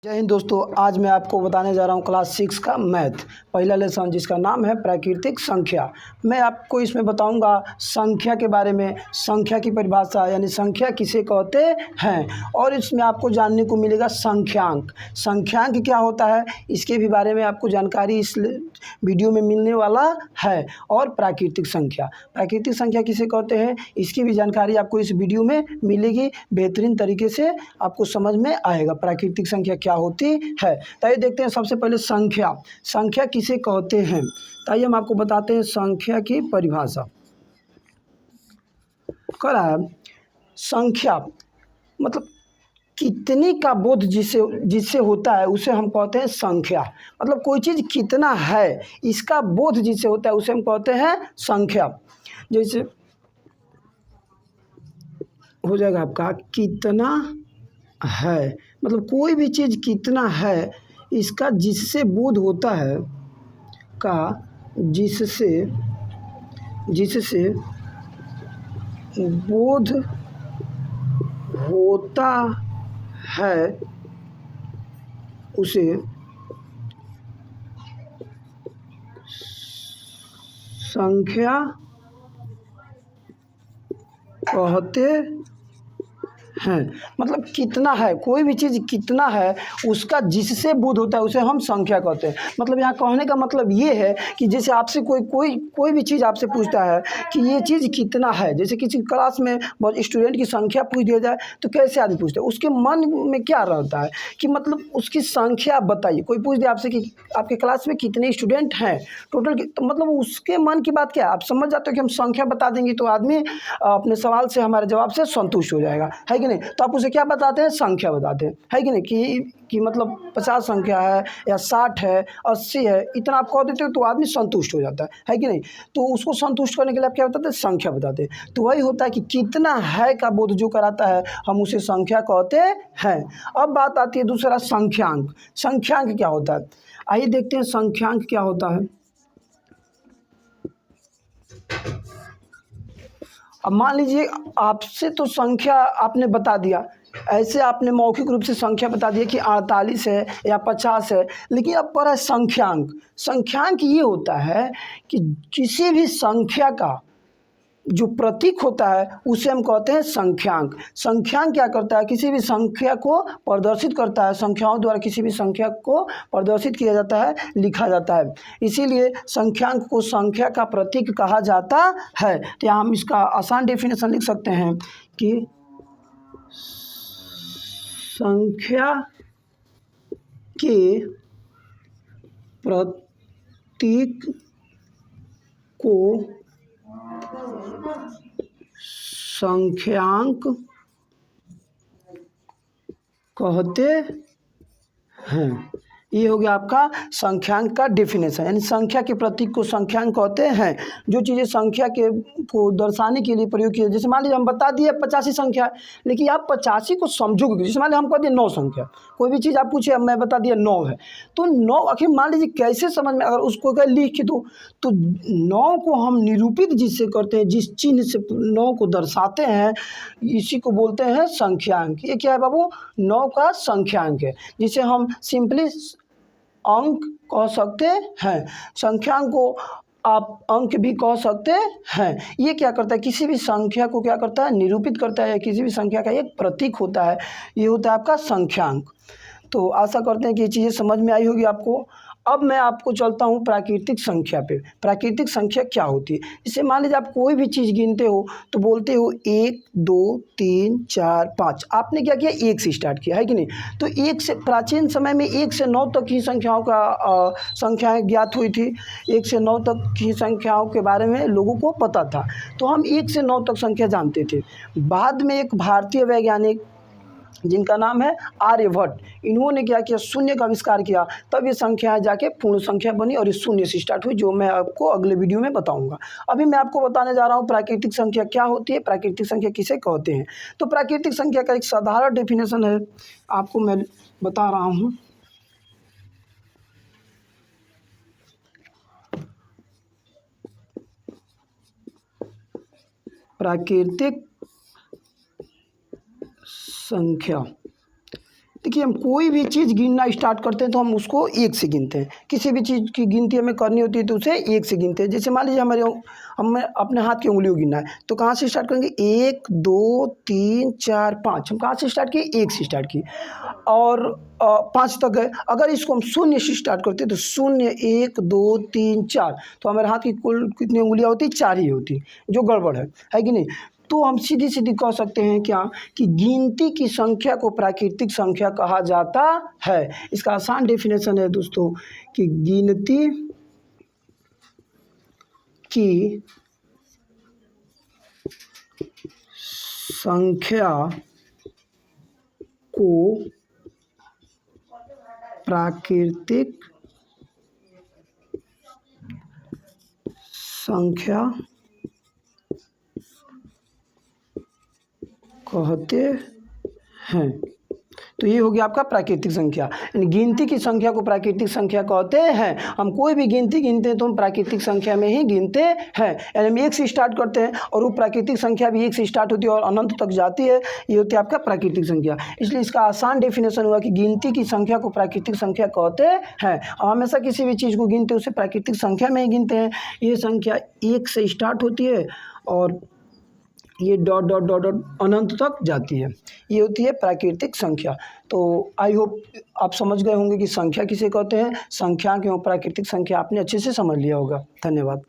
जय हिंद दोस्तों। आज मैं आपको बताने जा रहा हूँ क्लास 6 का मैथ पहला लेसन, जिसका नाम है प्राकृतिक संख्या। मैं आपको इसमें बताऊंगा संख्या के बारे में, संख्या की परिभाषा यानी संख्या किसे कहते हैं, और इसमें आपको जानने को मिलेगा संख्यांक। संख्यांक क्या होता है इसके भी बारे में आपको जानकारी इस वीडियो में मिलने वाला है। और प्राकृतिक संख्या, प्राकृतिक संख्या किसे कहते हैं इसकी भी जानकारी आपको इस वीडियो में मिलेगी। बेहतरीन तरीके से आपको समझ में आएगा प्राकृतिक संख्या क्या होती है। तो आइए देखते हैं सबसे पहले संख्या, संख्या किसे कहते हैं। तो आइए हम आपको बताते हैं संख्या की परिभाषा। कह रहा है संख्या मतलब कितने का बोध जिससे होता है उसे हम कहते हैं संख्या। मतलब कोई चीज़ कितना है इसका बोध जिससे होता है उसे हम कहते हैं संख्या। जैसे हो जाएगा आपका कितना है, मतलब कोई भी चीज़ कितना है इसका जिससे बोध होता है का जिससे बोध होता है उसे संख्या कहते हैं। मतलब कितना है, कोई भी चीज़ कितना है उसका जिससे बोध होता है उसे हम संख्या कहते हैं। मतलब यहाँ कहने का मतलब ये है कि जैसे आपसे कोई भी चीज़ आपसे पूछता है कि ये चीज़ कितना है, जैसे किसी क्लास में स्टूडेंट की संख्या पूछ दिया जाए तो कैसे आदमी पूछता है, उसके मन में क्या रहता है कि मतलब उसकी संख्या बताइए। कोई पूछ दे आपसे कि आपके क्लास में कितने स्टूडेंट हैं टोटल, तो मतलब उसके मन की बात क्या है, आप समझ जाते हो कि हम संख्या बता देंगे तो आदमी अपने सवाल से, हमारे जवाब से संतुष्ट हो जाएगा, है कि नहीं। तो आप उसे क्या बताते हैं, संख्या बताते हैं, है कि नहीं। कि मतलब 50 संख्या है या 60 है 80 है, इतना आप कह देते हो तो आदमी संतुष्ट हो जाता है कि नहीं। तो उसको संतुष्ट करने के लिए आप क्या बताते हैं, संख्या बताते हैं। तो वही होता है कि कितना है का बोध जो कराता है हम उसे संख्या कहते हैं। अब बात आती है दूसरा संख्यांक। संख्यांक क्या होता है, आइए देखते हैं संख्यांक क्या होता है। अब मान लीजिए आपसे तो संख्या आपने बता दिया, ऐसे आपने मौखिक रूप से संख्या बता दिया कि 48 है या 50 है, लेकिन अब पर है संख्यांक। संख्यांक ये होता है कि किसी भी संख्या का जो प्रतीक होता है उसे हम कहते हैं संख्यांक। संख्यांक क्या करता है, किसी भी संख्या को प्रदर्शित करता है, संख्याओं द्वारा किसी भी संख्या को प्रदर्शित किया जाता है, लिखा जाता है। इसीलिए संख्यांक को संख्या का प्रतीक कहा जाता है। तो यहाँ हम इसका आसान डेफिनेशन लिख सकते हैं कि संख्या के प्रतीक को संख्यांक कहते हैं। ये हो गया आपका संख्यांक का डेफिनेशन, यानी संख्या के प्रतीक को संख्यांक कहते हैं। जो चीज़ें संख्या को दर्शाने के लिए प्रयोग किए, जैसे मान लीजिए हम बता दिए 85 संख्या, लेकिन आप 85 को समझोगे। जैसे मान लीजिए हम कह दिए 9 संख्या, कोई भी चीज़ आप पूछे, अब मैं बता दिया 9 है, तो 9 आखिर मान लीजिए कैसे समझ में, अगर उसको अगर लिख के दो तो 9 को हम निरूपित जिससे करते हैं, जिस चिन्ह से 9 को दर्शाते हैं, इसी को बोलते हैं संख्यांक। ये क्या है बाबू, 9 का संख्यांक है, जिसे हम सिंपली अंक कह सकते हैं। संख्यांक को आप अंक भी कह सकते हैं। ये क्या करता है, किसी भी संख्या को क्या करता है, निरूपित करता है, किसी भी संख्या का एक प्रतीक होता है, ये होता है आपका संख्यांक। तो आशा करते हैं कि ये चीज़ें समझ में आई होगी आपको। अब मैं आपको चलता हूँ प्राकृतिक संख्या पे। प्राकृतिक संख्या क्या होती है, जैसे मान लीजिए आप कोई भी चीज़ गिनते हो तो बोलते हो 1 2 3 4 5, आपने क्या किया, 1 से स्टार्ट किया, है कि नहीं। तो 1 से, प्राचीन समय में 1 से 9 तक की संख्याओं का संख्याएँ ज्ञात हुई थी। 1 से 9 तक की संख्याओं के बारे में लोगों को पता था, तो हम 1 से 9 तक संख्या जानते थे। बाद में एक भारतीय वैज्ञानिक जिनका नाम है आर्यभट्ट, इन्होंने क्या किया, शून्य का आविष्कार किया, तब ये संख्याएं जाके पूर्ण संख्या बनी और ये शून्य से स्टार्ट हुई, जो मैं आपको अगले वीडियो में बताऊंगा। अभी मैं आपको बताने जा रहा हूँ प्राकृतिक संख्या क्या होती है, प्राकृतिक संख्या किसे कहते हैं। तो प्राकृतिक संख्या का एक साधारण डेफिनेशन है, आपको मैं बता रहा हूँ। प्राकृतिक संख्या देखिए, हम कोई भी चीज़ गिनना स्टार्ट करते हैं तो हम उसको एक से गिनते हैं। किसी भी चीज़ की गिनती हमें करनी होती है तो उसे एक से गिनते हैं। जैसे मान लीजिए हमें अपने हाथ की उंगलियों को गिनना है, तो कहाँ से स्टार्ट करेंगे? 1 2 3 4 5। हम कहाँ से स्टार्ट किए? 1 से स्टार्ट किए और 5 तक गए। अगर इसको हम शून्य से स्टार्ट करते हैं तो 0 1 2 3 4, तो हमारे हाथ की कुल कितनी उंगलियाँ होती? 4 ही होती, जो गड़बड़ है कि नहीं? तो हम सीधी-सीधी कह सकते हैं क्या कि गिनती की संख्या को प्राकृतिक संख्या कहा जाता है। इसका आसान डेफिनेशन है दोस्तों कि गिनती की संख्या को प्राकृतिक संख्या कहते हैं। तो ये हो गया आपका प्राकृतिक संख्या, यानी गिनती की संख्या को प्राकृतिक संख्या कहते हैं। हम कोई भी गिनती गिनते हैं तो हम प्राकृतिक संख्या में ही गिनते हैं, यानी हम 1 से स्टार्ट करते हैं और वो प्राकृतिक संख्या भी 1 से स्टार्ट होती है और अनंत तक जाती है। ये होती है आपका प्राकृतिक संख्या। इसलिए इसका आसान डेफिनेशन हुआ कि गिनती की संख्या को प्राकृतिक संख्या कहते हैं। हम हमेशा किसी भी चीज़ को गिनते हैं उसे प्राकृतिक संख्या में ही गिनते हैं। ये संख्या 1 से स्टार्ट होती है और ये डॉट डॉट डॉट डॉट अनंत तक जाती है। ये होती है प्राकृतिक संख्या। तो आई होप आप समझ गए होंगे कि संख्या किसे कहते हैं। संख्या एवं प्राकृतिक संख्या आपने अच्छे से समझ लिया होगा। धन्यवाद।